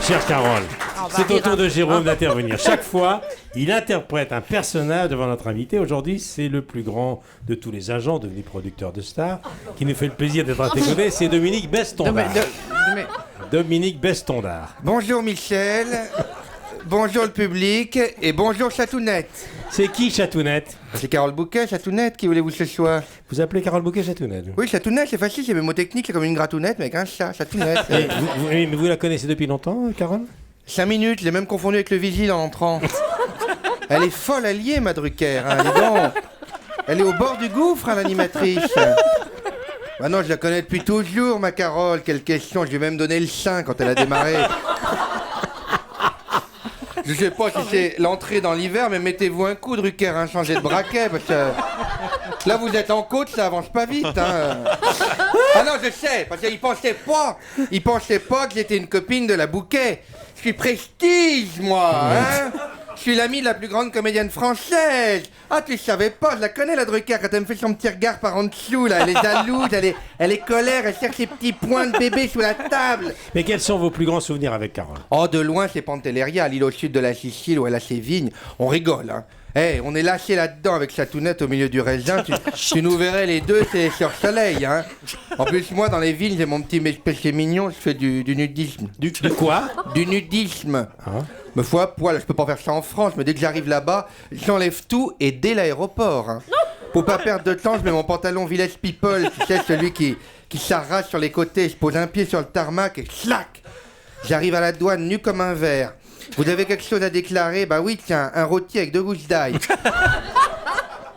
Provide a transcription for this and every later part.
Chère Carole, c'est au rire tour un de peu, Jérôme d'intervenir. Chaque fois, il interprète un personnage devant notre invité. Aujourd'hui, c'est le plus grand de tous les agents devenus producteurs de stars qui nous fait le plaisir d'être à tes côtés. C'est Dominique Bestondard. Dominique Bestondard. Bonjour Michel, bonjour le public et bonjour Chatounette. C'est qui Chatounette? C'est Carole Bouquet, Chatounette, qui voulez-vous ce soir? Vous appelez Carole Bouquet Chatounette? Oui, Chatounette, c'est facile, c'est mes mots techniques, c'est comme une gratounette, mais avec un chat, Chatounette. Mais vous la connaissez depuis longtemps, Carole? 5 minutes, je l'ai même confondu avec le vigile en entrant. Elle est folle alliée, ma Drucker, hein, dis donc. Elle est au bord du gouffre, hein, l'animatrice. Bah non, je la connais depuis toujours, ma Carole. Quelle question, je lui ai même donné le sein quand elle a démarré. Je sais pas si c'est l'entrée dans l'hiver, mais mettez-vous un coup, Drucker, hein, changez de braquet, parce que là, vous êtes en côte, ça avance pas vite. Hein. Ah non, je sais, parce qu'il pensait pas que j'étais une copine de la Bouquet. Je suis prestige, moi, hein. Je suis l'ami de la plus grande comédienne française. Ah, tu savais pas, je la connais, la Drucker, quand elle me fait son petit regard par en dessous, là. Elle est jalouse, elle est colère, elle cherche ses petits points de bébé sous la table. Mais quels sont vos plus grands souvenirs avec Carole? Oh, de loin, c'est Pantelleria, l'île au sud de la Sicile où elle a ses vignes. On rigole, hein. Eh, on est lâché là-dedans avec Chatounette au milieu du raisin. Tu nous verrais les deux, c'est sur soleil, hein. En plus, moi, dans les vignes, j'ai mon petit péché mignon, je fais du nudisme. Du quoi? Du nudisme. Hein? Me foi à poil, je peux pas faire ça en France, mais dès que j'arrive là-bas, j'enlève tout et dès l'aéroport. Hein. Pour pas perdre de temps, je mets mon pantalon Village People, tu sais, celui qui s'arrache sur les côtés, je pose un pied sur le tarmac et slack. J'arrive à la douane nu comme un verre. Vous avez quelque chose à déclarer? Bah oui, tiens, un rôti avec 2 gousses d'ail.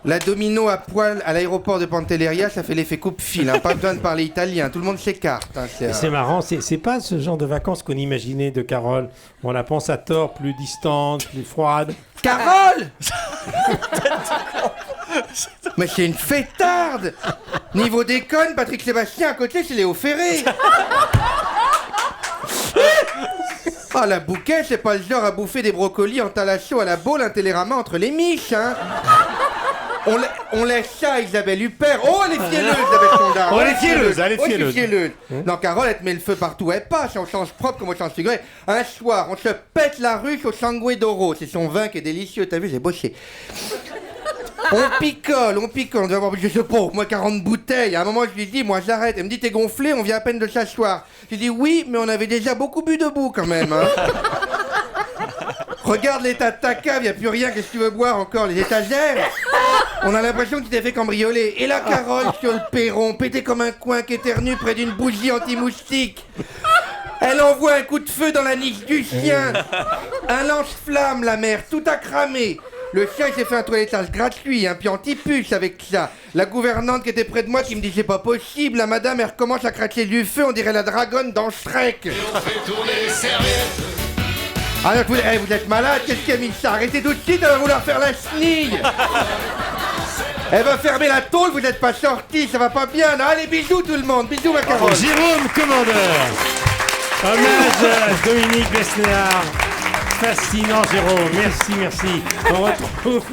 La domino à poil à l'aéroport de Pantelleria, ça fait l'effet coupe-fil, hein. Pas besoin de parler italien, tout le monde s'écarte. Hein, c'est marrant, c'est pas ce genre de vacances qu'on imaginait de Carole. On la pense à tort, plus distante, plus froide. Carole Mais c'est une fêtarde. Niveau déconne, Patrick Sébastien à côté, c'est Léo Ferré. Ah, la Bouquet, c'est pas le genre à bouffer des brocolis en talasso à la boule, un télérama entre les miches, hein. On laisse ça, Isabelle Huppert. Oh, elle est fielleuse, Isabelle Sondard. Oh, elle est fielleuse. Non, Carole, elle te met le feu partout. Elle passe, on change propre comme on change figuré. Un soir, on se pète la ruche au sangue d'oro. C'est son vin qui est délicieux, t'as vu, j'ai bossé. On picole, on doit avoir, je sais pas, au moins 40 bouteilles. À un moment, je lui dis, moi j'arrête. Elle me dit, t'es gonflé, on vient à peine de s'asseoir. Je lui dis, oui, mais on avait déjà beaucoup bu debout quand même, hein. Regarde l'état de ta cave, y a plus rien, qu'est-ce que tu veux boire encore, les étagères? On a l'impression que tu t'es fait cambrioler. Et la Carole sur le perron, pété comme un coin qui éternue près d'une bougie anti-moustique. Elle envoie un coup de feu dans la niche du chien. Un lance-flamme, la mère, tout a cramé. Le chien il s'est fait un toilettage gratuit, un puis anti-puce avec ça. La gouvernante qui était près de moi qui me dit c'est pas possible, la madame elle recommence à craquer du feu, on dirait la dragonne dans Shrek. Et on fait tourner les serviettes. Ah donc vous êtes malade, qu'est-ce qui a mis ça? Arrêtez tout de suite, elle va vouloir faire la chenille. Elle va fermer la tôle, vous n'êtes pas sortis, ça va pas bien. Non, allez, bisous tout le monde, bisous ma Carole. Jérôme Commandeur. Hommage à Dominique Besnéard. Fascinant Jérôme, merci. On retrouve